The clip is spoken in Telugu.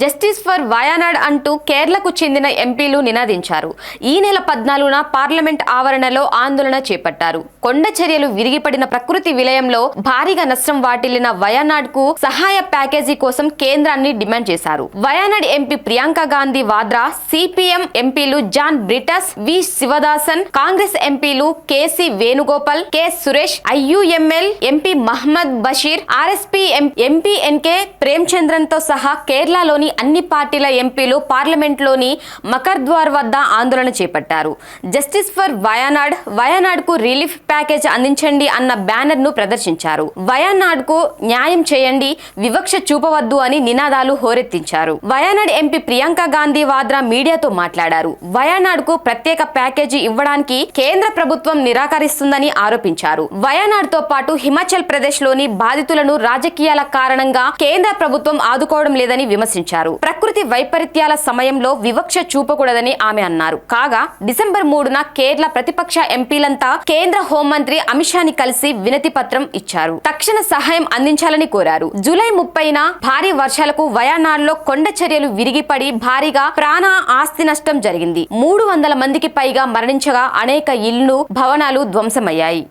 జస్టిస్ ఫర్ వయనాడ్ అంటూ కేరళకు చెందిన ఎంపీలు నినాదించారు. ఈ నెల 14న పార్లమెంట్ ఆవరణలో ఆందోళన చేపట్టారు. కొండ చర్యలు విరిగిపడిన ప్రకృతి విలయంలో భారీగా నష్టం వాటిల్లిన వయనాడ్ కు సహాయ ప్యాకేజీ కోసం కేంద్రాన్ని డిమాండ్ చేశారు. వయనాడ్ ఎంపీ ప్రియాంక గాంధీ వాద్రా, సిపిఎం ఎంపీలు జాన్ బ్రిటస్, వి శివదాసన్, కాంగ్రెస్ ఎంపీలు KC Venugopal, K Suresh, IUML MP Mohammed Basheer, RSP MP NK Premachandran తో సహా కేరళలోని అన్ని పార్టీల ఎంపీలు పార్లమెంట్ లోని మకర్ద్వార్ వద్ద ఆందోళన చేపట్టారు. జస్టిస్ ఫర్ వయనాడ్ కు రిలీఫ్ ప్యాకేజ్ అందించండి అన్న బ్యానర్ ను ప్రదర్శించారు. వయనాడ్ కు న్యాయం చేయండి, వివక్ష చూపవద్దు అని నినాదాలు హోరెత్తించారు. వయనాడ్ ఎంపీ ప్రియాంక గాంధీ వాద్రా మీడియాతో మాట్లాడారు. వయనాడ్ కు ప్రత్యేక ప్యాకేజీ ఇవ్వడానికి కేంద్ర ప్రభుత్వం నిరాకరిస్తుందని ఆరోపించారు. వయనాడ్ తో పాటు హిమాచల్ ప్రదేశ్ లోని బాధితులను రాజకీయాల కారణంగా కేంద్ర ప్రభుత్వం ఆదుకోవడం లేదని విమర్శించారు. ప్రకృతి వైపరీత్యాల సమయంలో వివక్ష చూపకూడదని ఆమె అన్నారు. కాగా డిసెంబర్ 3న కేరళ ప్రతిపక్ష ఎంపీలంతా కేంద్ర హోంమంత్రి అమిత్ షాని కలిసి వినతి పత్రం ఇచ్చారు. తక్షణ సహాయం అందించాలని కోరారు. జూలై 30న భారీ వర్షాలకు వయనాడ్ లో కొండ చర్యలు విరిగిపడి భారీగా ప్రాణ ఆస్తి నష్టం జరిగింది. 300 మందికి పైగా మరణించగా అనేక ఇళ్లు, భవనాలు ధ్వంసమయ్యాయి.